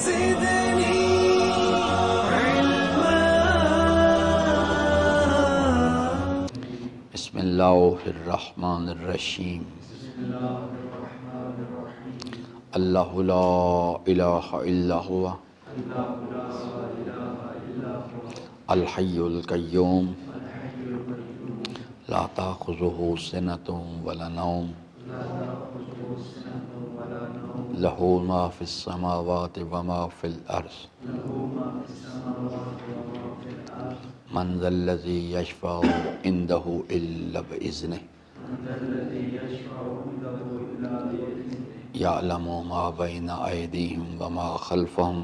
زدني علما. بسم اللہ الرحمن الرحیم. اللہ لا الہ الا هو الحی القیوم لا تأخذہ سنۃ ولا نوم لہ ما فی السماوات وما فی الارض من ذا الذی یشفع عندہ الا بإذنہ یعلم ما بین ایدیہم وما خلفہم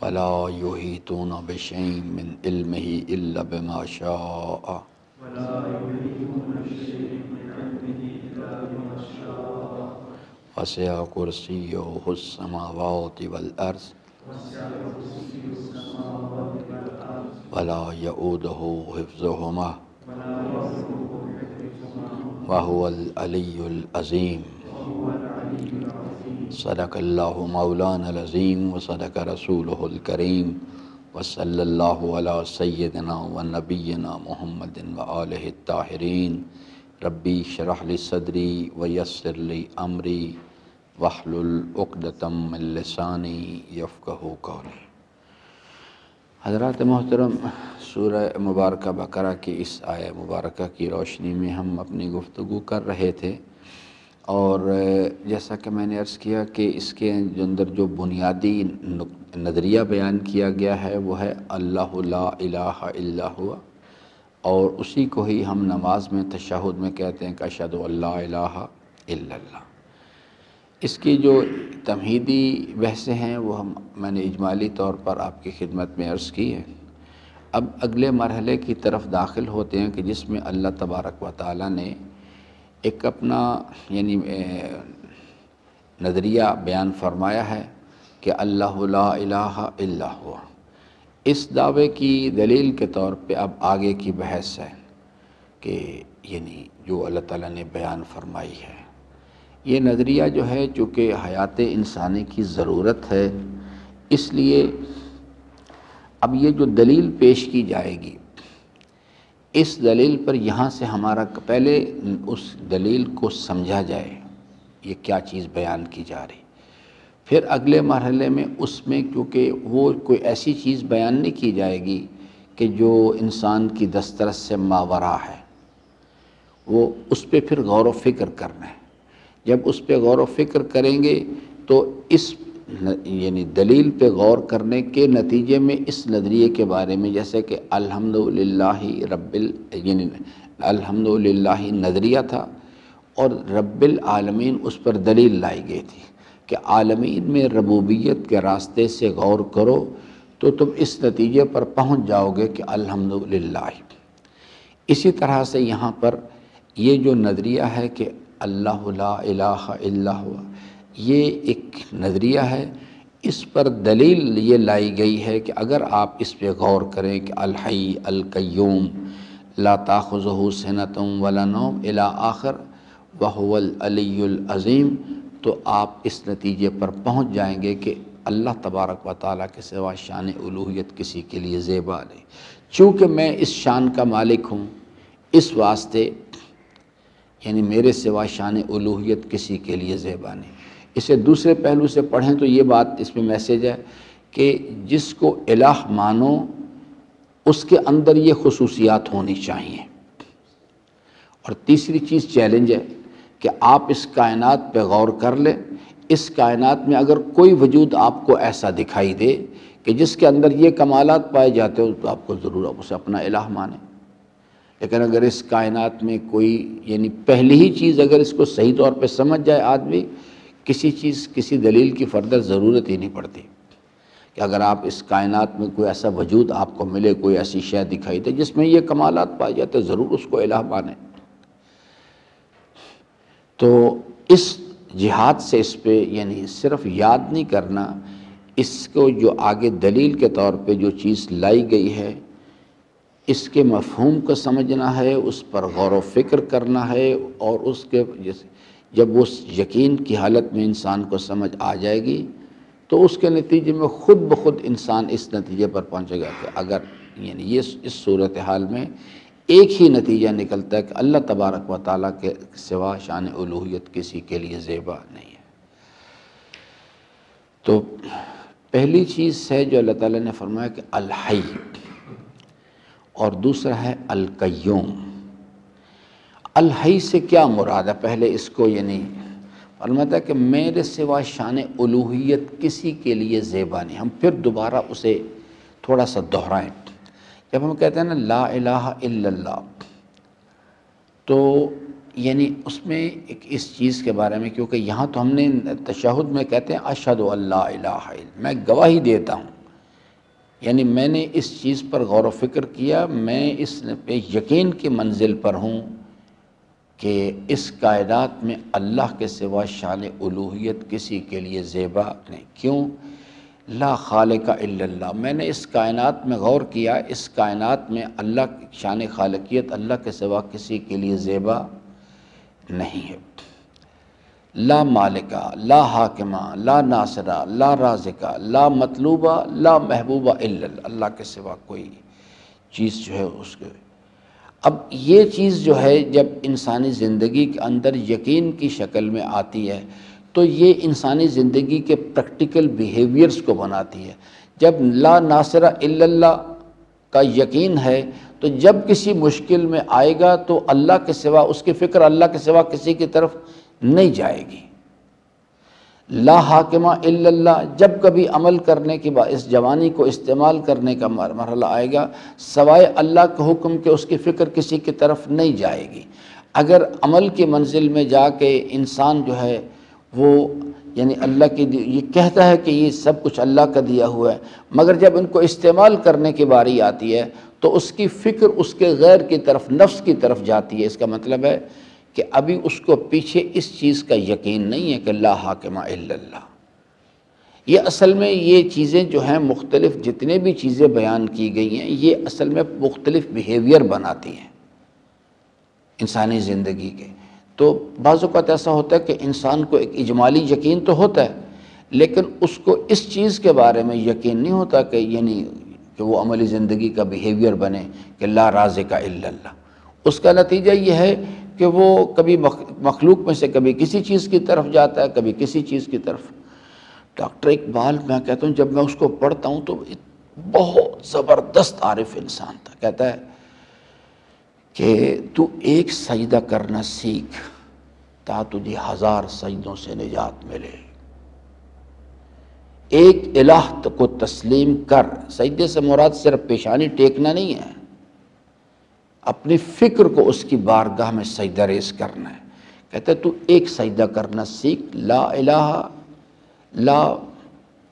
ولا یحیطون بشیء من علمہ الا بما شاء وسع کرسیہ السماوات والارض ولا یؤودہ حفظہما وهو العلی العظیم. صدق اللہ مولانا العظیم وصدق رسولہ الکریم وصلی اللہ علی سیدنا و نبینا محمد وآلہ الطاہرین. ربی اشرح لی صدری ویسر لی امری واحلل عقدۃ من لسانی یفقہوا قولی. حضرات محترم، سورہ مبارکہ بقرہ کی اس آیہ مبارکہ کی روشنی میں ہم اپنی گفتگو کر رہے تھے، اور جیسا کہ میں نے عرض کیا کہ اس کے اندر جو بنیادی نظریہ بیان کیا گیا ہے وہ ہے اللہ لا الہ الا ہوا، اور اسی کو ہی ہم نماز میں تشہد میں کہتے ہیں کہ اشہد ان لا الہ الا اللہ. اس کی جو تمہیدی بحثیں ہیں وہ میں نے اجمالی طور پر آپ کی خدمت میں عرض کی ہے. اب اگلے مرحلے کی طرف داخل ہوتے ہیں کہ جس میں اللہ تبارک و تعالیٰ نے ایک اپنا نظریہ بیان فرمایا ہے کہ اللہ لا الہ الا ہوا. اس دعوے کی دلیل کے طور پہ اب آگے کی بحث ہے کہ جو اللہ تعالیٰ نے بیان فرمائی ہے، یہ نظریہ جو ہے چونکہ حیات انسانی کی ضرورت ہے، اس لیے اب یہ جو دلیل پیش کی جائے گی اس دلیل پر یہاں سے ہمارا پہلے اس دلیل کو سمجھا جائے یہ کیا چیز بیان کی جا رہی، پھر اگلے مرحلے میں اس میں کیونکہ وہ کوئی ایسی چیز بیان نہیں کی جائے گی کہ جو انسان کی دسترس سے ماورا ہے، وہ اس پہ پھر غور و فکر کرنا ہے. جب اس پہ غور و فکر کریں گے تو اس دلیل پہ غور کرنے کے نتیجے میں اس نظریے کے بارے میں، جیسے کہ الحمدللہ نظریہ تھا اور رب العالمین اس پر دلیل لائی گئی تھی کہ عالمین میں ربوبیت کے راستے سے غور کرو تو تم اس نتیجے پر پہنچ جاؤ گے کہ الحمدللہ. اسی طرح سے یہاں پر یہ جو نظریہ ہے کہ اللہ لا الہ الا ہوا، یہ ایک نظریہ ہے، اس پر دلیل یہ لائی گئی ہے کہ اگر آپ اس پہ غور کریں کہ الحی القیوم لا تاخذہ سنۃ ولا نوم الی آخر وہو العلی العظیم، تو آپ اس نتیجے پر پہنچ جائیں گے کہ اللہ تبارک و تعالیٰ کے سوا شان الوہیت کسی کے لیے زیبا نہیں. چونکہ میں اس شان کا مالک ہوں، اس واسطے میرے سوا شان الوہیت کسی کے لیے زیبا نہیں. اسے دوسرے پہلو سے پڑھیں تو یہ بات اس میں میسیج ہے کہ جس کو الہ مانو اس کے اندر یہ خصوصیات ہونی چاہیے. اور تیسری چیز چیلنج ہے کہ آپ اس کائنات پہ غور کر لیں، اس کائنات میں اگر کوئی وجود آپ کو ایسا دکھائی دے کہ جس کے اندر یہ کمالات پائے جاتے ہو تو آپ کو ضرور اسے اپنا الہ مانیں. لیکن اگر اس کائنات میں کوئی پہلی ہی چیز اگر اس کو صحیح طور پہ سمجھ جائے آدمی، کسی دلیل کی فردر ضرورت ہی نہیں پڑتی. کہ اگر آپ اس کائنات میں کوئی ایسا وجود آپ کو ملے، کوئی ایسی شے دکھائی دے جس میں یہ کمالات پائے جاتے، ضرور اس کو الہ مانیں. تو اس جہاد سے اس پہ صرف یاد نہیں کرنا، اس کو جو آگے دلیل کے طور پہ جو چیز لائی گئی ہے اس کے مفہوم کو سمجھنا ہے، اس پر غور و فکر کرنا ہے، اور اس کے جب اس یقین کی حالت میں انسان کو سمجھ آ جائے گی تو اس کے نتیجے میں خود بخود انسان اس نتیجے پر پہنچے گا کہ اگر یعنی یہ اس صورتحال میں ایک ہی نتیجہ نکلتا ہے کہ اللہ تبارک و تعالیٰ کے سوا شان الوہیت کسی کے لیے زیبا نہیں ہے۔ تو پہلی چیز ہے جو اللہ تعالیٰ نے فرمایا کہ الحی، اور دوسرا ہے القیوم۔ الحی سے کیا مراد ہے؟ پہلے اس کو یعنی فرماتا ہے کہ میرے سوا شان الوہیت کسی کے لیے زیبا نہیں۔ ہم پھر دوبارہ اسے تھوڑا سا دہرائیں۔ جب ہم کہتے ہیں نا لا الہ الا اللہ، تو یعنی اس میں ایک اس چیز کے بارے میں، کیونکہ یہاں تو ہم نے تشہد میں کہتے ہیں اشہد ان لا الہ الا، میں گواہی دیتا ہوں، یعنی میں نے اس چیز پر غور و فکر کیا، میں اس پہ یقین کی منزل پر ہوں کہ اس کائنات میں اللہ کے سوا شان الوہیت کسی کے لیے زیبا نہیں۔ کیوں؟ لا خالق الا اللہ، میں نے اس کائنات میں غور کیا، اس کائنات میں اللہ کی شان خالقیت اللہ کے سوا کسی کے لیے زیبا نہیں ہے۔ لا مالکہ، لا حاکمہ، لا ناصرہ، لا رازقہ، لا مطلوبہ، لا محبوبہ الا اللہ، اللہ کے سوا کوئی چیز جو ہے اس کے۔ اب یہ چیز جو ہے جب انسانی زندگی کے اندر یقین کی شکل میں آتی ہے تو یہ انسانی زندگی کے پریکٹیکل بیہیویئرز کو بناتی ہے۔ جب لا ناصر الا اللہ کا یقین ہے تو جب کسی مشکل میں آئے گا تو اللہ کے سوا، اس کی فکر اللہ کے سوا کسی کی طرف نہیں جائے گی۔ لا حاکمہ الا اللہ، جب کبھی عمل کرنے کی اس جوانی کو استعمال کرنے کا مرحلہ آئے گا، سوائے اللہ کے حکم کے اس کی فکر کسی کی طرف نہیں جائے گی۔ اگر عمل کی منزل میں جا کے انسان جو ہے وہ یعنی اللہ کی یہ کہتا ہے کہ یہ سب کچھ اللہ کا دیا ہوا ہے، مگر جب ان کو استعمال کرنے کی باری آتی ہے تو اس کی فکر اس کے غیر کی طرف، نفس کی طرف جاتی ہے۔ اس کا مطلب ہے کہ ابھی اس کو پیچھے اس چیز کا یقین نہیں ہے کہ لا حاکمہ الا اللہ۔ یہ اصل میں یہ چیزیں جو ہیں مختلف جتنے بھی چیزیں بیان کی گئی ہیں، یہ اصل میں مختلف بیہیویئر بناتی ہیں انسانی زندگی کے۔ تو بعض اوقات ایسا ہوتا ہے کہ انسان کو ایک اجمالی یقین تو ہوتا ہے، لیکن اس کو اس چیز کے بارے میں یقین نہیں ہوتا کہ یعنی کہ وہ عملی زندگی کا بیہیویئر بنے کہ لا رازق الا اللہ۔ اس کا نتیجہ یہ ہے کہ وہ کبھی مخلوق میں سے کبھی کسی چیز کی طرف جاتا ہے، کبھی کسی چیز کی طرف۔ ڈاکٹر اقبال، میں کہتا ہوں جب میں اس کو پڑھتا ہوں تو بہت زبردست عارف انسان تھا، کہتا ہے کہ تو ایک سجدہ کرنا سیکھ تا تجھے 1000 سجدوں سے نجات ملے۔ ایک الہ کو تسلیم کر، سجدے سے مراد صرف پیشانی ٹیکنا نہیں ہے، اپنی فکر کو اس کی بارگاہ میں سجدہ ریز کرنا ہے۔ کہتا ہے تو ایک سجدہ کرنا سیکھ، لا الہ لا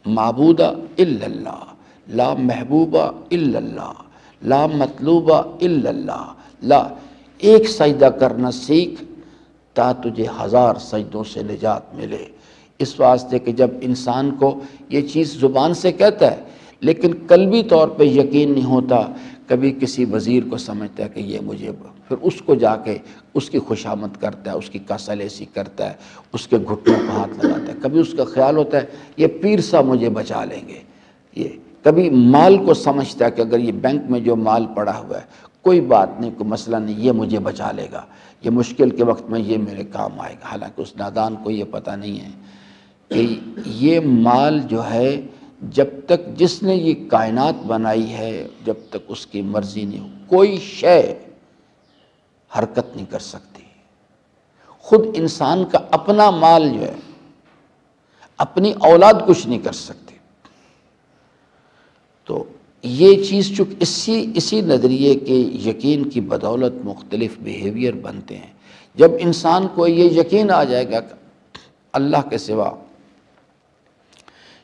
معبود الا اللہ، لا محبوب الا اللہ، لا مطلوب الا اللہ، لا، ایک سجدہ کرنا سیکھ تا تجھے 1000 سجدوں سے نجات ملے۔ اس واسطے کہ جب انسان کو یہ چیز زبان سے کہتا ہے لیکن قلبی طور پہ یقین نہیں ہوتا، کبھی کسی وزیر کو سمجھتا ہے کہ یہ مجھے، پھر اس کو جا کے اس کی خوشامد کرتا ہے، اس کی کاسالیسی کرتا ہے، اس کے گھٹنوں کو ہاتھ لگاتا ہے، کبھی اس کا خیال ہوتا ہے یہ پیر صاحب مجھے بچا لیں گے، یہ کبھی مال کو سمجھتا ہے کہ اگر یہ بینک میں جو مال پڑا ہوا ہے کوئی بات نہیں، کوئی مسئلہ نہیں، یہ مجھے بچا لے گا، یہ مشکل کے وقت میں یہ میرے کام آئے گا۔ حالانکہ اس نادان کو یہ پتہ نہیں ہے کہ یہ مال جو ہے جب تک جس نے یہ کائنات بنائی ہے، جب تک اس کی مرضی نہیں ہو، کوئی شے حرکت نہیں کر سکتی۔ خود انسان کا اپنا مال جو ہے، اپنی اولاد کچھ نہیں کر سکتی۔ تو یہ چیز چونکہ اسی نظریے کے یقین کی بدولت مختلف بیہیویئر بنتے ہیں۔ جب انسان کو یہ یقین آ جائے گا کہ اللہ کے سوا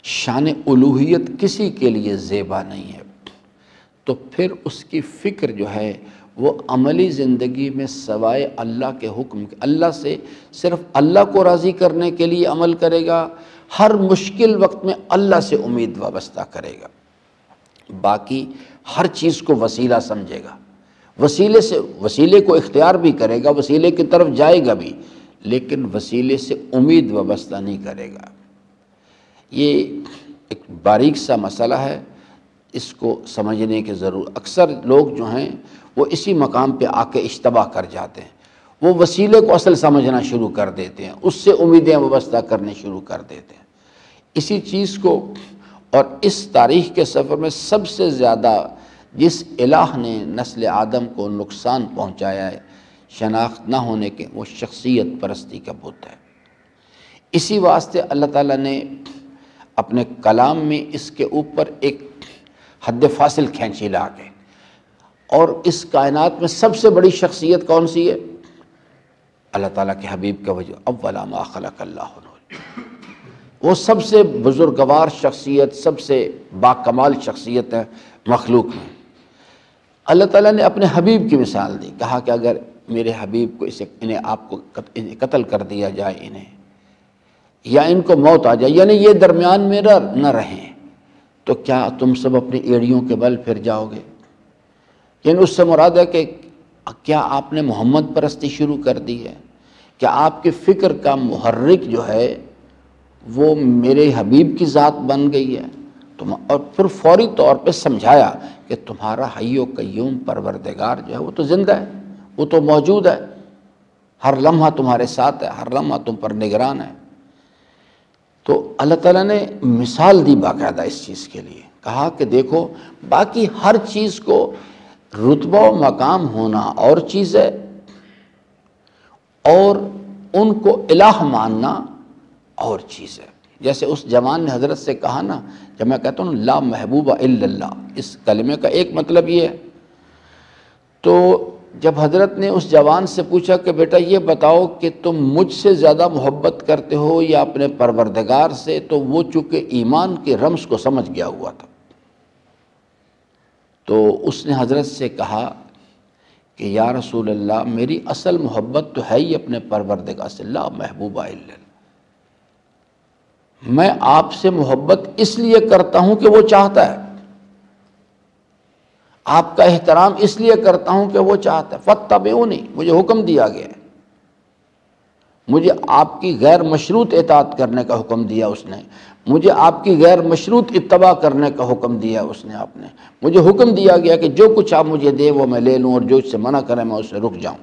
شان الوہیت کسی کے لیے زیبا نہیں ہے، تو پھر اس کی فکر جو ہے وہ عملی زندگی میں سوائے اللہ کے حکم کے، اللہ سے صرف اللہ کو راضی کرنے کے لیے عمل کرے گا، ہر مشکل وقت میں اللہ سے امید وابستہ کرے گا، باقی ہر چیز کو وسیلہ سمجھے گا، وسیلے کو اختیار بھی کرے گا، وسیلے کی طرف جائے گا بھی، لیکن وسیلے سے امید وابستہ نہیں کرے گا۔ یہ ایک باریک سا مسئلہ ہے، اس کو سمجھنے کی ضرورت۔ اکثر لوگ جو ہیں وہ اسی مقام پہ آ کے اشتباہ کر جاتے ہیں، وہ وسیلے کو اصل سمجھنا شروع کر دیتے ہیں، اس سے امیدیں وابستہ کرنے شروع کر دیتے ہیں۔ اسی چیز کو، اور اس تاریخ کے سفر میں سب سے زیادہ جس الہ نے نسل آدم کو نقصان پہنچایا ہے شناخت نہ ہونے کے، وہ شخصیت پرستی کا بت ہے۔ اسی واسطے اللہ تعالیٰ نے اپنے کلام میں اس کے اوپر ایک حد فاصل کھینچی لا کے، اور اس کائنات میں سب سے بڑی شخصیت کون سی ہے؟ اللہ تعالیٰ کے حبیب کا وجہ اولا ما خلق اللہ نور، وہ سب سے بزرگوار شخصیت، سب سے باکمال شخصیت ہے مخلوق میں۔ اللہ تعالیٰ نے اپنے حبیب کی مثال دی، کہا کہ اگر میرے حبیب کو انہیں آپ کو قتل کر دیا جائے، انہیں یا ان کو موت آ جائے، یعنی یہ درمیان میں نہ رہیں، تو کیا تم سب اپنی ایڑیوں کے بل پھر جاؤ گے؟ یعنی اس سے مراد ہے کہ کیا آپ نے محمد پرستی شروع کر دی ہے؟ کیا آپ کے فکر کا محرک جو ہے وہ میرے حبیب کی ذات بن گئی ہے؟ اور پھر فوری طور پہ سمجھایا کہ تمہارا حی و قیوم پروردگار جو ہے وہ تو زندہ ہے، وہ تو موجود ہے، ہر لمحہ تمہارے ساتھ ہے، ہر لمحہ تم پر نگران ہے۔ تو اللہ تعالیٰ نے مثال دی باقاعدہ اس چیز کے لیے، کہا کہ دیکھو باقی ہر چیز کو رتبہ و مقام ہونا اور چیز ہے، اور ان کو الہ ماننا اور چیز ہے۔ جیسے اس جوان نے حضرت سے کہا نا، جب میں کہتا ہوں لا محبوب الا اللہ، اس کلمے کا ایک مطلب یہ ہے۔ تو جب حضرت نے اس جوان سے پوچھا کہ بیٹا یہ بتاؤ کہ تم مجھ سے زیادہ محبت کرتے ہو یا اپنے پروردگار سے، تو وہ چونکہ ایمان کے رمز کو سمجھ گیا ہوا تھا، تو اس نے حضرت سے کہا کہ یا رسول اللہ میری اصل محبت تو ہے ہی اپنے پروردگار سے، لا محبوب الا اللہ، میں آپ سے محبت اس لیے کرتا ہوں کہ وہ چاہتا ہے، آپ کا احترام اس لیے کرتا ہوں کہ وہ چاہتا ہے، فاتبعونی، مجھے حکم دیا گیا ہے، مجھے آپ کی غیر مشروط اطاعت کرنے کا حکم دیا اس نے، مجھے آپ کی غیر مشروط اتباع کرنے کا حکم دیا اس نے، آپ نے مجھے حکم دیا گیا کہ جو کچھ آپ مجھے دے وہ میں لے لوں، اور جو اس سے منع کرے میں اس سے رک جاؤں۔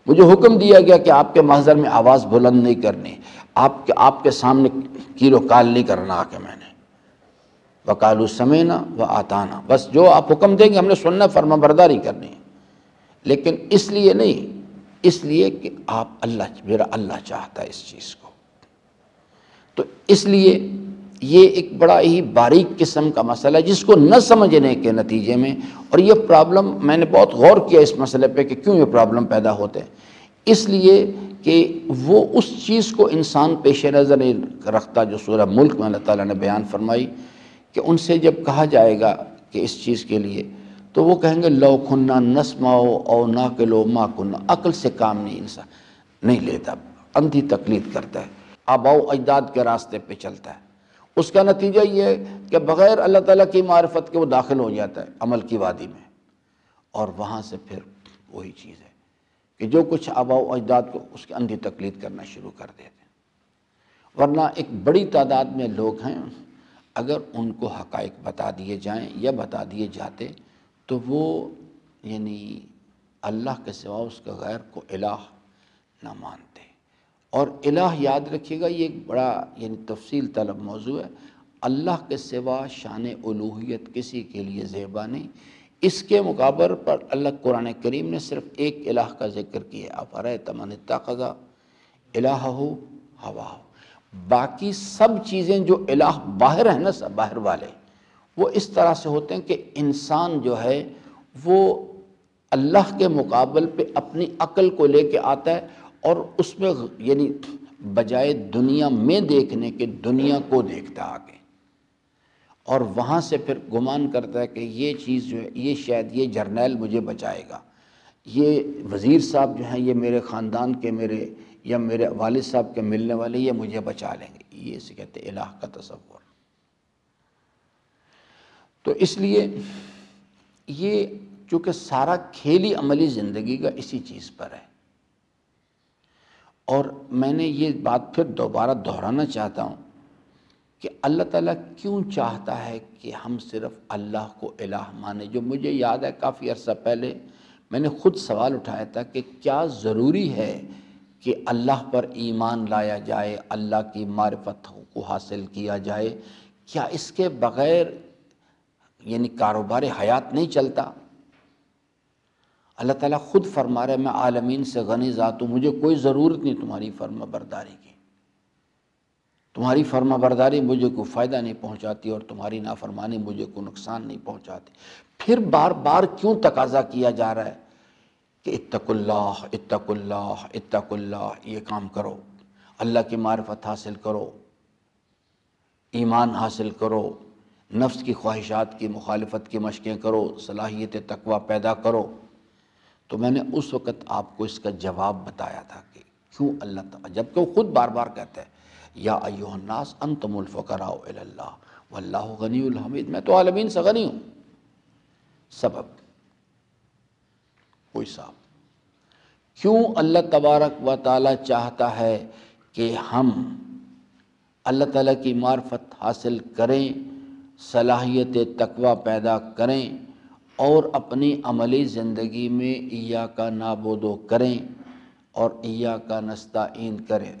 مجھے حکم دیا گیا کہ آپ کے محضر میں آواز بلند نہیں کرنی، آپ کے سامنے کیل و کال نہیں کرنا آ کے میں نے، وقالوا سمعنا وآطعنا، بس جو آپ حکم دیں گے ہم نے سننا، فرما برداری کرنی ہے، لیکن اس لیے نہیں، اس لیے کہ آپ میرا اللہ چاہتا ہے اس چیز کو۔ تو اس لیے یہ ایک بڑا ہی باریک قسم کا مسئلہ ہے جس کو نہ سمجھنے کے نتیجے میں، اور یہ پرابلم میں نے بہت غور کیا اس مسئلے پہ کہ کیوں یہ پرابلم پیدا ہوتے ہیں، اس لیے کہ وہ اس چیز کو انسان پیش نظر نہیں رکھتا جو سورہ ملک میں اللہ تعالیٰ نے بیان فرمائی کہ ان سے جب کہا جائے گا کہ اس چیز کے لیے، تو وہ کہیں گے لو کنا نسمع او ناقل ما کنا، عقل سے کام نہیں انسان نہیں لیتا، اندھی تقلید کرتا ہے، آباء و اجداد کے راستے پہ چلتا ہے۔ اس کا نتیجہ یہ ہے کہ بغیر اللہ تعالیٰ کی معرفت کے وہ داخل ہو جاتا ہے عمل کی وادی میں، اور وہاں سے پھر وہی چیز ہے کہ جو کچھ آباء و اجداد کو اس کی اندھی تقلید کرنا شروع کر دیتے ہیں۔ ورنہ ایک بڑی تعداد میں لوگ ہیں، اگر ان کو حقائق بتا دیے جائیں یا بتا دیے جاتے تو وہ یعنی اللہ کے سوا اس کا غیر کو الہ نہ مانتے۔ اور الہ یاد رکھیے گا یہ ایک بڑا یعنی تفصیل طلب موضوع ہے، اللہ کے سوا شان الوہیت کسی کے لیے زیبا نہیں۔ اس کے مقابل پر اللہ قرآن کریم نے صرف ایک الہ کا ذکر کیا، افرأیت من اتخذ الہہ ہواہ، باقی سب چیزیں جو الہ باہر ہیں نا، سب باہر والے، وہ اس طرح سے ہوتے ہیں کہ انسان جو ہے وہ اللہ کے مقابل پہ اپنی عقل کو لے کے آتا ہے، اور اس میں یعنی بجائے دنیا میں دیکھنے کے دنیا کو دیکھتا ہے آگے، اور وہاں سے پھر گمان کرتا ہے کہ یہ چیز جو ہے یہ شاید یہ جرنیل مجھے بچائے گا، یہ وزیر صاحب جو ہیں یہ میرے خاندان کے یا میرے والد صاحب کے ملنے والے یہ مجھے بچا لیں گے، یہ اسے کہتے ہیں الہ کا تصور۔ تو اس لیے یہ چونکہ سارا کھیلی عملی زندگی کا اسی چیز پر ہے، اور میں نے یہ بات پھر دوبارہ دہرانا چاہتا ہوں کہ اللہ تعالیٰ کیوں چاہتا ہے کہ ہم صرف اللہ کو الہ مانیں. جو مجھے یاد ہے کافی عرصہ پہلے میں نے خود سوال اٹھایا تھا کہ کیا ضروری ہے کہ اللہ پر ایمان لایا جائے، اللہ کی معرفت کو حاصل کیا جائے؟ کیا اس کے بغیر یعنی کاروبار حیات نہیں چلتا؟ اللہ تعالیٰ خود فرما رہے میں عالمین سے غنی ذات ہوں، مجھے کوئی ضرورت نہیں تمہاری فرما برداری کی. تمہاری فرما برداری مجھے کوئی فائدہ نہیں پہنچاتی اور تمہاری نافرمانی مجھے کوئی نقصان نہیں پہنچاتی. پھر بار بار کیوں تقاضا کیا جا رہا ہے کہ اتقوا اللہ اتقوا اللہ اتقوا اللہ، یہ کام کرو، اللہ کی معرفت حاصل کرو، ایمان حاصل کرو، نفس کی خواہشات کی مخالفت کی مشقیں کرو، صلاحیت تقوی پیدا کرو. تو میں نے اس وقت آپ کو اس کا جواب بتایا تھا کہ کیوں اللہ تعالیٰ، جبکہ وہ خود بار بار کہتا ہے یا ایھا الناس انتم الفقراء الی اللہ واللہ غنی الحمید، میں تو عالمین سے غنی ہوں. سبب کوئی صاحب کیوں اللہ تبارک و تعالیٰ چاہتا ہے کہ ہم اللہ تعالیٰ کی معرفت حاصل کریں، صلاحیت تقوی پیدا کریں اور اپنی عملی زندگی میں ایاک نعبد کریں اور ایاک نستعین کریں.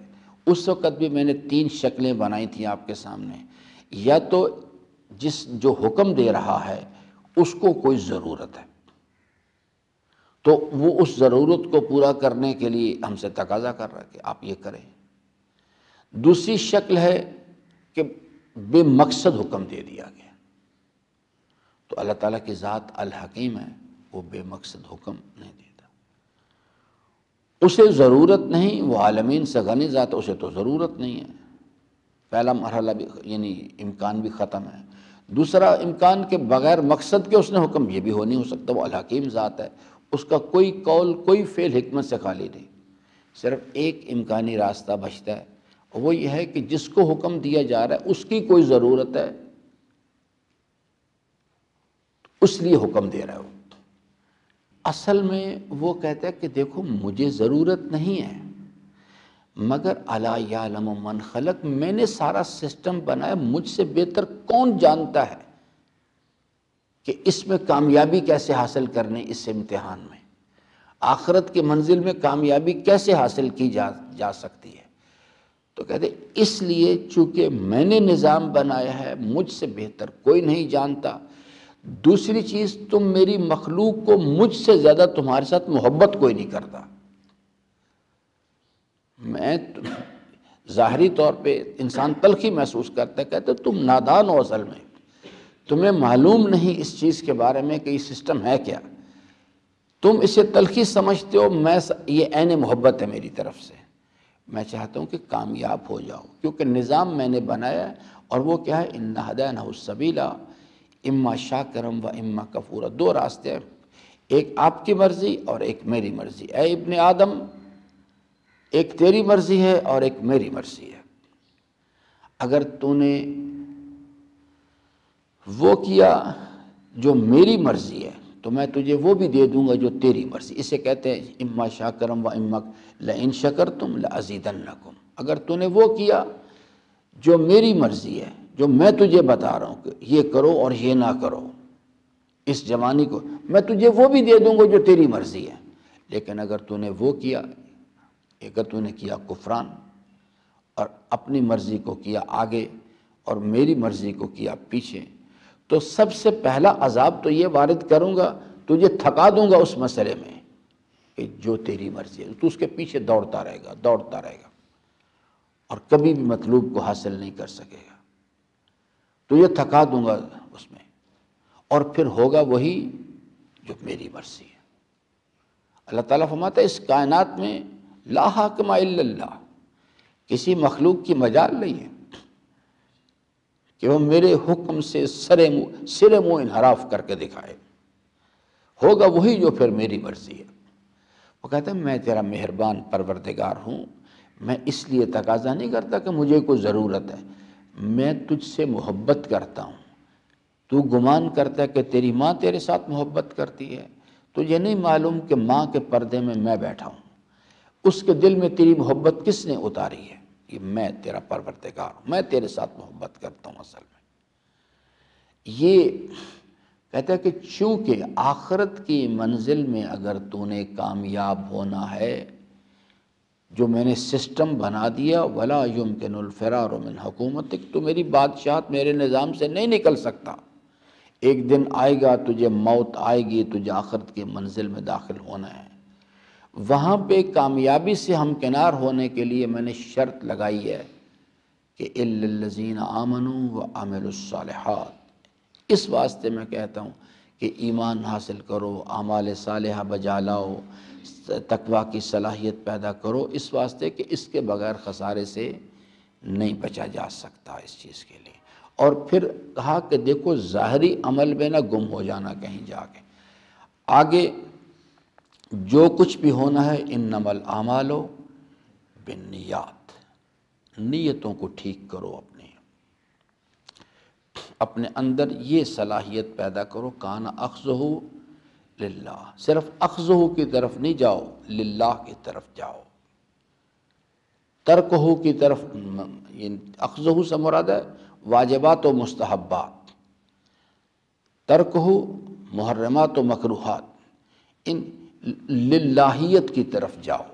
اس وقت بھی میں نے 3 شکلیں بنائی تھیں آپ کے سامنے. یا تو جو حکم دے رہا ہے اس کو کوئی ضرورت ہے تو وہ اس ضرورت کو پورا کرنے کے لیے ہم سے تقاضا کر رہا ہے کہ آپ یہ کریں. دوسری شکل ہے کہ بے مقصد حکم دے دیا گیا. تو اللہ تعالیٰ کی ذات الحکیم ہے، وہ بے مقصد حکم نہیں دیتا. اسے ضرورت نہیں، وہ عالمین سے غنی ذات، اسے تو ضرورت نہیں ہے. پہلا مرحلہ بھی یعنی امکان بھی ختم ہے. دوسرا امکان کے بغیر مقصد کے اس نے حکم، یہ بھی ہو نہیں ہو سکتا. وہ الحکیم ذات ہے، اس کا کوئی قول کوئی فعل حکمت سے خالی نہیں. صرف ایک امکانی راستہ بچتا ہے، وہ یہ ہے کہ جس کو حکم دیا جا رہا ہے اس کی کوئی ضرورت ہے، اس لیے حکم دے رہا ہے. وہ اصل میں وہ کہتا ہے کہ دیکھو مجھے ضرورت نہیں ہے، مگر الا یعلم من خلق، میں نے سارا سسٹم بنایا، مجھ سے بہتر کون جانتا ہے کہ اس میں کامیابی کیسے حاصل کرنے، اس امتحان میں آخرت کی منزل میں کامیابی کیسے حاصل کی جا سکتی ہے. تو کہتے اس لیے چونکہ میں نے نظام بنایا ہے، مجھ سے بہتر کوئی نہیں جانتا. دوسری چیز، تم میری مخلوق کو مجھ سے زیادہ تمہارے ساتھ محبت کوئی نہیں کرتا. میں ظاہری طور پہ انسان تلخی محسوس کرتا ہے، کہتے تم نادان ہو، اصل میں تمہیں معلوم نہیں اس چیز کے بارے میں کہ یہ سسٹم ہے کیا، تم اسے تلخی سمجھتے ہو. یہ عین محبت ہے میری طرف سے. میں چاہتا ہوں کہ کامیاب ہو جاؤ، کیونکہ نظام میں نے بنایا ہے، اور وہ کیا ہے، اِنَّا هَدَيْنَاهُ السَّبِيلَ اِمَّا شَاكِرًا وَإِمَّا كَفُورًا. 2 راستے ہیں، ایک آپ کی مرضی اور ایک میری مرضی. اے ابن آدم، ایک تیری مرضی ہے اور ایک میری مرضی ہے. اگر تو نے وہ کیا جو میری مرضی ہے تو میں تجھے وہ بھی دے دوں گا جو تیری مرضی. اسے کہتے ہیں اما شاکرم و اما لئن شکرتم لازیدنکم. اگر تو نے وہ کیا جو میری مرضی ہے، جو میں تجھے بتا رہا ہوں کہ یہ کرو اور یہ نہ کرو، اس جوانی کو میں تجھے وہ بھی دے دوں گا جو تیری مرضی ہے. لیکن اگر تو نے وہ کیا، اگر تو نے کیا کفران اور اپنی مرضی کو کیا آگے اور میری مرضی کو کیا پیچھے، تو سب سے پہلا عذاب تو یہ وارد کروں گا، تجھے تھکا دوں گا اس مسئلے میں کہ جو تیری مرضی ہے. تو اس کے پیچھے دوڑتا رہے گا اور کبھی بھی مطلوب کو حاصل نہیں کر سکے گا. تو یہ تھکا دوں گا اس میں، اور پھر ہوگا وہی جو میری مرضی ہے. اللہ تعالیٰ فرماتا ہے اس کائنات میں لا حاکم الا اللہ، کسی مخلوق کی مجال نہیں ہے کہ وہ میرے حکم سے سرے منہ انحراف کر کے دکھائے. ہوگا وہی جو پھر میری مرضی ہے. وہ کہتا ہے میں تیرا مہربان پروردگار ہوں، میں اس لیے تقاضا نہیں کرتا کہ مجھے کوئی ضرورت ہے، میں تجھ سے محبت کرتا ہوں. تو گمان کرتا ہے کہ تیری ماں تیرے ساتھ محبت کرتی ہے، تجھے نہیں معلوم کہ ماں کے پردے میں بیٹھا ہوں. اس کے دل میں تیری محبت کس نے اتاری ہے؟ یہ میں تیرا پروردگار ہوں، میں تیرے ساتھ محبت کرتا ہوں اصل میں۔ یہ کہتا ہے کہ چونکہ آخرت کی منزل میں اگر تو نے کامیاب ہونا ہے، جو میں نے سسٹم بنا دیا، وَلَا يُمْكِنُ الْفِرَارُ مِنْ حُكُومَتِكَ، تو میری بادشاہت، میرے نظام سے نہیں نکل سکتا۔ ایک دن آئے گا، تجھے موت آئے گی، تجھے آخرت کی منزل میں داخل ہونا ہے۔ وہاں پہ کامیابی سے ہمکنار ہونے کے لیے میں نے شرط لگائی ہے کہ إِلَّا الَّذِينَ آمَنُوا وَعَمِلُوا الصَّالِحَاتِ۔ اس واسطے میں کہتا ہوں کہ ایمان حاصل کرو، اعمال صالحہ بجا لاؤ، تقویٰ کی صلاحیت پیدا کرو، اس واسطے کہ اس کے بغیر خسارے سے نہیں بچا جا سکتا اس چیز کے لیے۔ اور پھر کہا کہ دیکھو ظاہری عمل میں نہ گم ہو جانا کہیں جا کے، آگے جو کچھ بھی ہونا ہے انما الاعمال بالنیات، نیتوں کو ٹھیک کرو، اپنے اندر یہ صلاحیت پیدا کرو، کان اخذہ للہ، صرف اخذہ کی طرف نہیں جاؤ، للہ کی طرف جاؤ، ترکہ کی طرف۔ اخذہ سے مراد ہے واجبات و مستحبات، ترکہ محرمات و مکروہات، ان للہیت کی طرف جاؤ،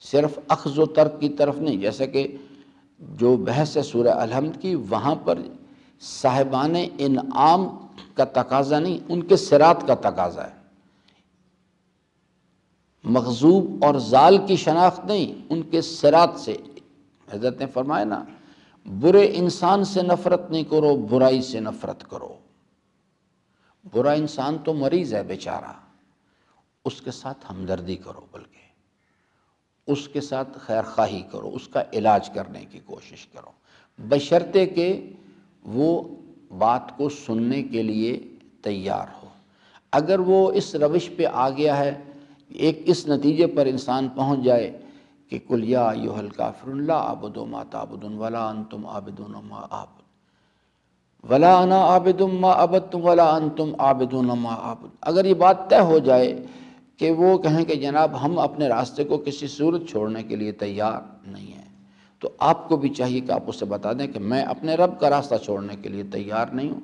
صرف اخذ و ترک کی طرف نہیں۔ جیسا کہ جو بحث ہے سورہ الحمد کی، وہاں پر صاحبان انعام کا تقاضا نہیں، ان کے صراط کا تقاضا ہے۔ مغضوب اور ضال کی شناخت نہیں، ان کے صراط سے۔ حضرت نے فرمایا نا، برے انسان سے نفرت نہیں کرو، برائی سے نفرت کرو۔ برا انسان تو مریض ہے بیچارہ، اس کے ساتھ ہمدردی کرو، بلکہ اس کے ساتھ خیر خواہی کرو، اس کا علاج کرنے کی کوشش کرو، بشرطے کہ وہ بات کو سننے کے لیے تیار ہو۔ اگر وہ اس روش پہ آ گیا ہے، ایک اس نتیجے پر انسان پہنچ جائے کہ قُلْ يَا أَيُّهَا الْكَافِرُونَ لَا أَعْبُدُ مَا تَعْبُدُونَ وَلَا أَنْتُمْ عَابِدُونَ مَا أَعْبُدُ وَلَا أَنَا عَابِدٌ مَا عَبَدتُّمْ وَلَا أَنْتُمْ عَابِدُونَ مَا أَعْبُدُ۔ اگر یہ بات طے ہو جائے کہ وہ کہیں کہ جناب ہم اپنے راستے کو کسی صورت چھوڑنے کے لیے تیار نہیں ہیں، تو آپ کو بھی چاہیے کہ آپ اسے بتا دیں کہ میں اپنے رب کا راستہ چھوڑنے کے لیے تیار نہیں ہوں۔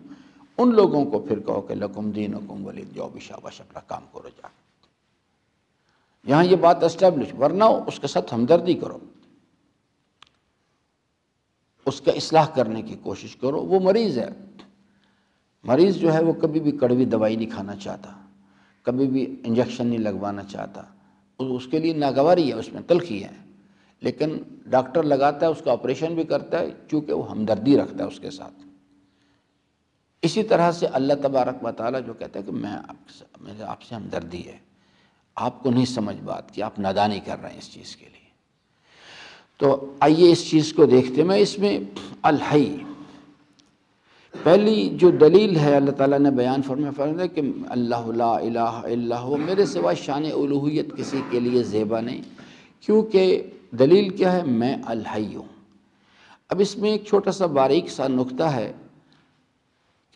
ان لوگوں کو پھر کہو کہ لکم دینکم ولی، جاؤ بھی شاباش اپنا کام کرو جا، یہاں یہ بات اسٹیبلش، ورنہ اس کے ساتھ ہمدردی کرو، اس کا اصلاح کرنے کی کوشش کرو۔ وہ مریض ہے، مریض جو ہے وہ کبھی بھی کڑوی دوائی نہیں کھانا چاہتا، کبھی بھی انجیکشن نہیں لگوانا چاہتا، اس کے لیے ناگواری ہے، اس میں تلخی ہے، لیکن ڈاکٹر لگاتا ہے، اس کا آپریشن بھی کرتا ہے، چونکہ وہ ہمدردی رکھتا ہے اس کے ساتھ۔ اسی طرح سے اللہ تبارک و تعالیٰ جو کہتا ہے کہ میرے آپ سے ہمدردی ہے، آپ کو نہیں سمجھ بات کہ آپ نادانی کر رہے ہیں اس چیز کے لیے۔ تو آئیے اس چیز کو دیکھتے ہیں۔ میں اس میں الحی، پہلی جو دلیل ہے اللہ تعالیٰ نے بیان فرمایا کہ اللہ لا الہ الا ہو، میرے سوا شان الوہیت کسی کے لیے زیبا نہیں، کیونکہ دلیل کیا ہے؟ میں الحی ہوں۔ اب اس میں ایک چھوٹا سا باریک سا نقطہ ہے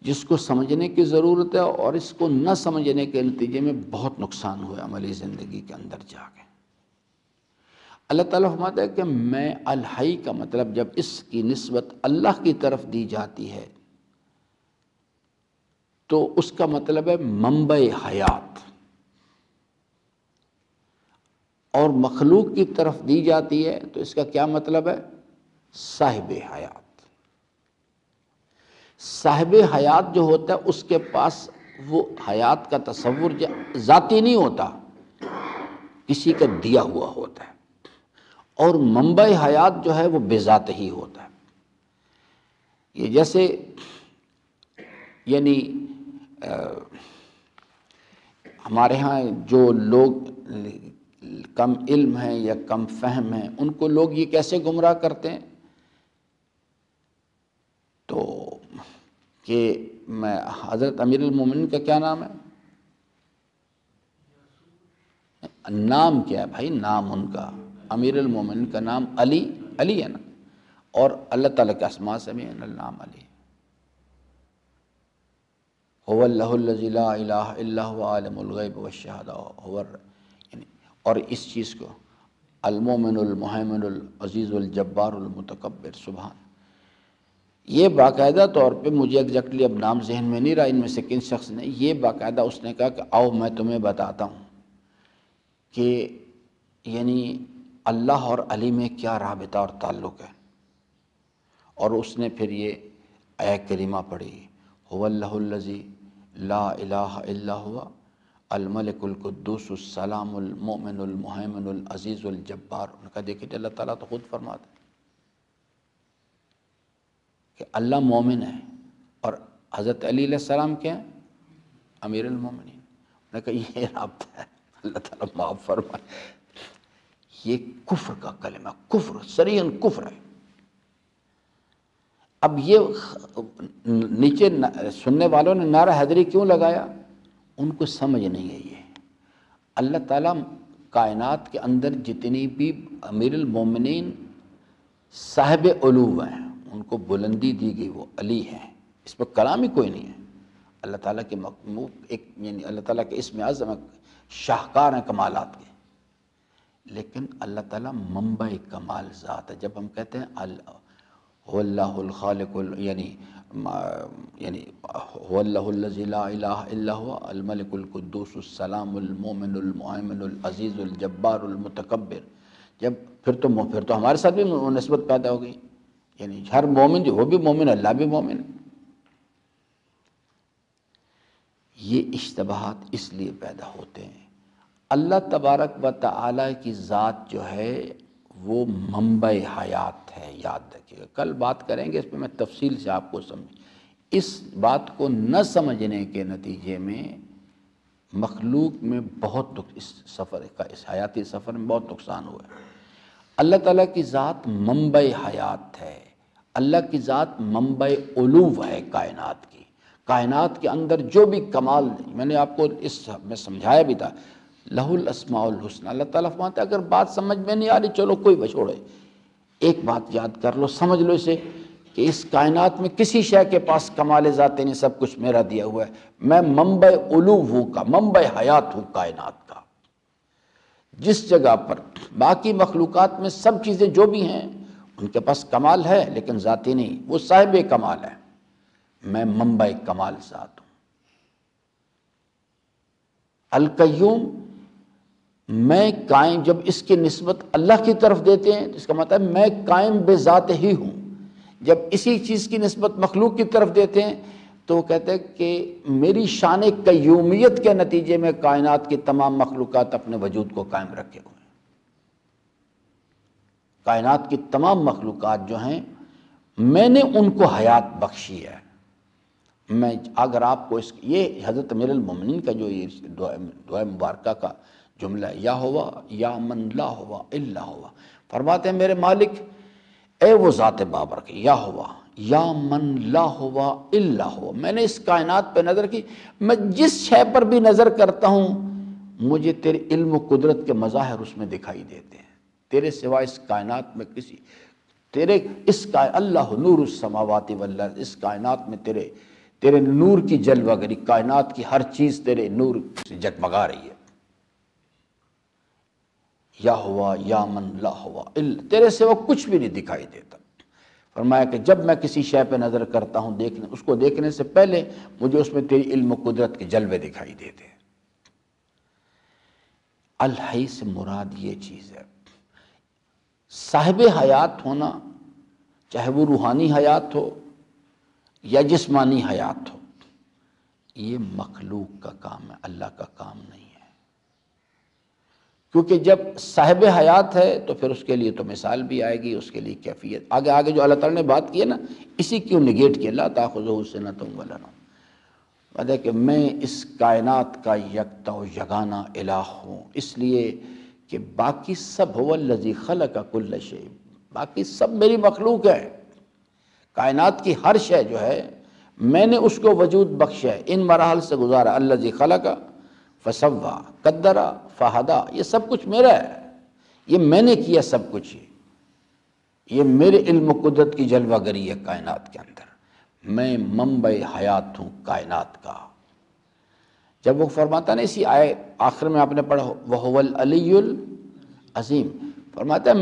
جس کو سمجھنے کی ضرورت ہے، اور اس کو نہ سمجھنے کے نتیجے میں بہت نقصان ہوا عملی زندگی کے اندر جا کے۔ اللہ تعالیٰ فرماتا ہے کہ میں الحی کا مطلب جب اس کی نسبت اللہ کی طرف دی جاتی ہے تو اس کا مطلب ہے منبع حیات، اور مخلوق کی طرف دی جاتی ہے تو اس کا کیا مطلب ہے؟ صاحب حیات۔ صاحب حیات جو ہوتا ہے اس کے پاس وہ حیات کا تصور ذاتی نہیں ہوتا، کسی کا دیا ہوا ہوتا ہے، اور منبع حیات جو ہے وہ بے ذات ہی ہوتا ہے۔ یہ جیسے یعنی ہمارے ہاں جو لوگ کم علم ہیں یا کم فہم ہیں، ان کو لوگ یہ کیسے گمراہ کرتے ہیں؟ تو کہ میں حضرت امیر المومنین کا کیا نام ہے؟ نام کیا ہے بھائی؟ نام ان کا امیر المومنین کا نام علی ہے نا، اور اللہ تعالیٰ کے اسماء سے بھی نام علی ہے۔ هو اللہ الذی لا الہ الا هو عالم الغیب والشہادہ، یعنی اور اس چیز کو المومن المہیمن العزیز الجبار المتکبر، سبحان، یہ باقاعدہ طور پہ مجھے ایگزیکٹلی اب نام ذہن میں نہیں رہا ان میں سے کن شخص نے، یہ باقاعدہ اس نے کہا کہ آؤ میں تمہیں بتاتا ہوں کہ یعنی اللہ اور علی میں کیا رابطہ اور تعلق ہے۔ اور اس نے پھر یہ آیت کریمہ پڑھی، هو اللہ الذی لا الہ الا هو الملک القدوس السلام المؤمن المہیمن العزیز الجبار۔ ان کا دیکھیے اللہ تعالیٰ تو خود فرماتا ہے کہ اللہ مومن ہے، اور حضرت علی علیہ السلام کیا ہیں؟ امیر المومنین۔ انہوں نے کہا یہ رابطہ ہے، اللہ تعالیٰ معاف فرمائے، یہ کفر کا کلمہ، کفر صریحاً کفر ہے۔ اب یہ نیچے سننے والوں نے نعرہ حیدری کیوں لگایا؟ ان کو سمجھ نہیں ہے یہ اللہ تعالیٰ کائنات کے اندر جتنی بھی امیر المومنین صاحب علو ہیں، ان کو بلندی دی گئی، وہ علی ہیں، اس پر کلام ہی کوئی نہیں ہے۔ اللہ تعالیٰ کے ایک یعنی اللہ تعالیٰ کے اسم اعظم شاہکار ہیں کمالات کے، لیکن اللہ تعالیٰ منبع کمال ذات ہے۔ جب ہم کہتے ہیں هو اللہ الخالق یعنی هو اللہ الذی لا الہ الا هو الملک القدوس السلام المؤمن المہیمن العزیز الجبار المتکبر، جب پھر تو ہمارے ساتھ بھی نسبت پیدا ہو گئی، یعنی ہر مومن جو وہ بھی مومن، اللہ بھی مومن ہے۔ یہ اشتباہات اس لیے پیدا ہوتے ہیں۔ اللہ تبارک و تعالیٰ کی ذات جو ہے وہ منبع حیات ہے، یاد رکھیے گا، کل بات کریں گے اس پہ، میں تفصیل سے آپ کو سمجھ، اس بات کو نہ سمجھنے کے نتیجے میں مخلوق میں بہت اس سفر کا، اس حیاتی سفر میں بہت نقصان ہوا ہے۔ اللہ تعالیٰ کی ذات منبع حیات ہے، اللہ کی ذات منبع علو ہے کائنات کی، کائنات کے اندر جو بھی کمال، میں نے آپ کو اس میں سمجھایا بھی تھا، لہ الاسماء الحسنی، اللہ تعالیٰ فرماتا ہے اگر بات سمجھ میں نہیں آ رہی چلو کوئی بچھوڑے، ایک بات یاد کر لو، سمجھ لو اسے کہ اس کائنات میں کسی شے کے پاس کمال ذاتی نہیں، سب کچھ میرا دیا ہوا ہے، میں منبع علو ہوں کا، منبع حیات ہوں کائنات کا۔ جس جگہ پر باقی مخلوقات میں سب چیزیں جو بھی ہیں ان کے پاس کمال ہے لیکن ذاتی نہیں، وہ صاحب کمال ہے، میں منبع کمال ذات ہوں۔ القیوم، میں قائم، جب اس کی نسبت اللہ کی طرف دیتے ہیں تو اس کا مطلب میں قائم بذات ہی ہوں، جب اسی چیز کی نسبت مخلوق کی طرف دیتے ہیں تو وہ کہتے ہیں کہ میری شان قیومیت کے نتیجے میں کائنات کی تمام مخلوقات اپنے وجود کو قائم رکھے ہوئے ہیں۔ کائنات کی تمام مخلوقات جو ہیں میں نے ان کو حیات بخشی ہے۔ میں اگر آپ کو یہ حضرت امیر المومنین کا جو یہ دعا مبارکہ کا جملہ ہے، یا ہوا یا من لا ہوا الا ہوا، فرماتے ہیں میرے مالک اے وہ ذات بابرک، یا ہوا یا من لا ہوا الا ہوا، میں نے اس کائنات پہ نظر کی، میں جس شے پر بھی نظر کرتا ہوں مجھے تیرے علم و قدرت کے مظاہر اس میں دکھائی دیتے ہیں، تیرے سوا اس کائنات میں کسی تیرے اس کا اللہ نور السماوات والارض، اس کائنات میں تیرے نور کی جلوہ گری، کائنات کی ہر چیز تیرے نور سے جگمگا رہی ہے۔ یا ہوا یا من لا ہوا الا، تیرے سوا کچھ بھی نہیں دکھائی دیتا۔ فرمایا کہ جب میں کسی شے پہ نظر کرتا ہوں اس کو دیکھنے سے پہلے مجھے اس میں تیری علم و قدرت کے جلوے دکھائی دیتے ہیں۔ الحی سے مراد یہ چیز ہے، صاحب حیات ہونا، چاہے وہ روحانی حیات ہو یا جسمانی حیات ہو، یہ مخلوق کا کام ہے، اللہ کا کام نہیں ہے۔ کیونکہ جب صاحب حیات ہے تو پھر اس کے لیے تو مثال بھی آئے گی، اس کے لیے کیفیت آگے جو اللہ تعالیٰ نے بات کی ہے نا، اسی کیوں نگیٹ کیا، لا تاخذہ سنۃ ولا نوم، مطلب کہ میں اس کائنات کا یکتا و یگانہ الہ ہوں، اس لیے کہ باقی سب هو الذی خلق کل شیء، باقی سب میری مخلوق ہے، کائنات کی ہر شے جو ہے میں نے اس کو وجود بخشا ہے، ان مراحل سے گزارا، الذی خلق فسوا قدر فہدا، یہ سب کچھ میرا ہے، یہ میں نے کیا سب کچھ، یہ میرے علم و قدرت کی جلوہ گری ہے کائنات کے اندر، میں منبع حیات ہوں کائنات کا۔ جب وہ فرماتا نا اسی آئے آخر میں آپ نے پڑھا وَهُوَ الْعَلِيُّ الْعَظِيمُ، فرماتا ہے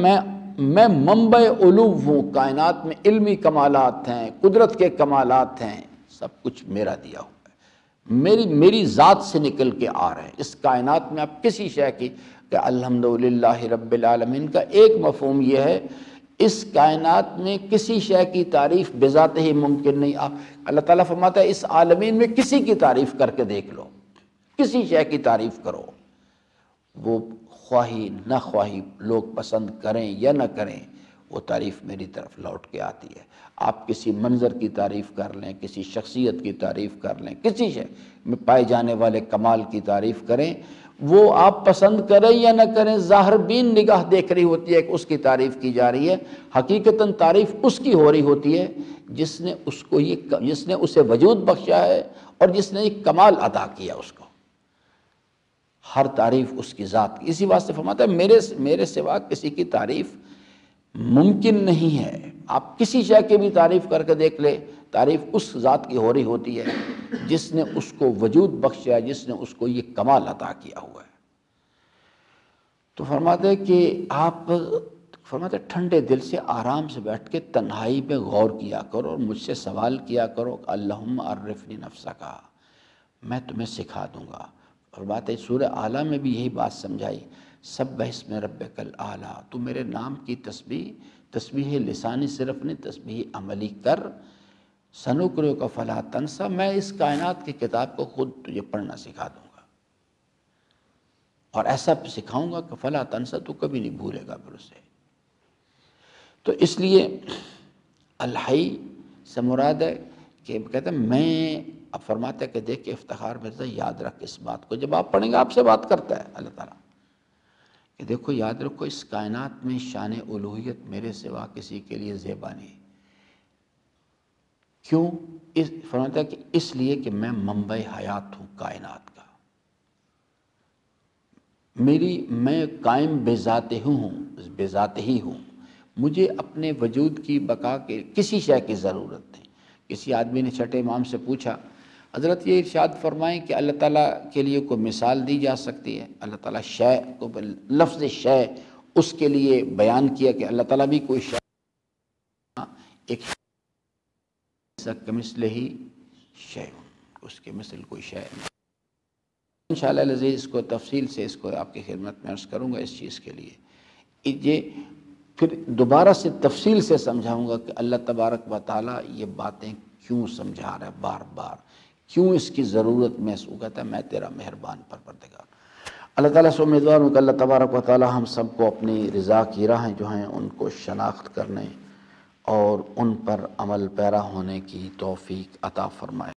میں منبع علو ہوں، کائنات میں علمی کمالات ہیں، قدرت کے کمالات ہیں، سب کچھ میرا دیا ہوا ہے، میری ذات سے نکل کے آ رہے ہیں اس کائنات میں۔ آپ کسی شے کی کہ الحمدللہ رب العالمین کا ایک مفہوم یہ ہے، اس کائنات میں کسی شے کی تعریف بذات ہی ممکن نہیں۔ اللہ تعالیٰ فرماتا ہے اس عالمین میں کسی کی تعریف کر کے دیکھ لو، کسی شے کی تعریف کرو، وہ خواہی نہ خواہی لوگ پسند کریں یا نہ کریں، وہ تعریف میری طرف لوٹ کے آتی ہے۔ آپ کسی منظر کی تعریف کر لیں، کسی شخصیت کی تعریف کر لیں، کسی شے میں پائے جانے والے کمال کی تعریف کریں، وہ آپ پسند کریں یا نہ کریں، ظاہر بین نگاہ دیکھ رہی ہوتی ہے کہ اس کی تعریف کی جا رہی ہے، حقیقتاً تعریف اس کی ہو رہی ہوتی ہے جس نے اسے وجود بخشا ہے اور جس نے ایک کمال عطا کیا اس کو۔ ہر تعریف اس کی ذات کی، اسی واسطے فرماتا ہے میرے سوا کسی کی تعریف ممکن نہیں ہے۔ آپ کسی شے کی بھی تعریف کر کے دیکھ لے، تعریف اس ذات کی ہو رہی ہوتی ہے جس نے اس کو وجود بخشا ہے، جس نے اس کو یہ کمال عطا کیا ہوا ہے۔ تو فرماتے ہیں کہ آپ فرماتے ہیں ٹھنڈے دل سے آرام سے بیٹھ کے تنہائی پہ غور کیا کرو اور مجھ سے سوال کیا کرو، اللہم عرفنی نفسک، میں تمہیں سکھا دوں گا۔ اور بات ہے سورہ اعلیٰ میں بھی یہی بات سمجھائی، سبح اسم ربک الاعلیٰ، تو میرے نام کی تسبیح لسانی صرف نہیں، تسبیح عملی کر، سنقرئک فلا تنسیٰ، میں اس کائنات کی کتاب کو خود تجھے پڑھنا سکھا دوں گا، اور ایسا سکھاؤں گا کہ فلا تنسیٰ، تو کبھی نہیں بھولے گا پھر اسے۔ تو اس لیے الحی سے مراد ہے کہ کہتے ہیں میں، اب فرماتے ہیں کہ دیکھ کے افتخار مرزا یاد رکھ اس بات کو، جب آپ پڑھیں گے آپ سے بات کرتا ہے اللہ تعالیٰ کہ دیکھو یاد رکھو اس کائنات میں شان الوہیت میرے سوا کسی کے لیے زیبا نہیں۔ کیوں؟ فرماتا ہے کہ اس لیے کہ میں منبع حیات ہوں کائنات کا، میں قائم بذات ہی ہوں، مجھے اپنے وجود کی بقا کے کسی شے کی ضرورت نہیں۔ کسی آدمی نے چھٹے امام سے پوچھا حضرت یہ ارشاد فرمائیں کہ اللہ تعالیٰ کے لیے کوئی مثال دی جا سکتی ہے؟ اللہ تعالیٰ شے کو لفظ شے اس کے لیے بیان کیا کہ اللہ تعالیٰ بھی کوئی شے، ایک کمثلہ ہی شے، اس کے مثل کوئی شے نہیں۔ انشاءاللہ العزیز اس کو تفصیل سے اس کو آپ کی خدمت میں عرض کروں گا اس چیز کے لیے، یہ پھر دوبارہ سے تفصیل سے سمجھاؤں گا کہ اللہ تبارک و تعالیٰ یہ باتیں کیوں سمجھا رہا ہے بار بار، کیوں اس کی ضرورت محسوس کہتا ہے میں تیرا مہربان پروردگار۔ اللہ تعالیٰ سے امیدوار ہوں کہ اللہ تبارک و تعالیٰ ہم سب کو اپنی رضا کی راہیں جو ہیں ان کو شناخت کرنے اور ان پر عمل پیرا ہونے کی توفیق عطا فرمائے۔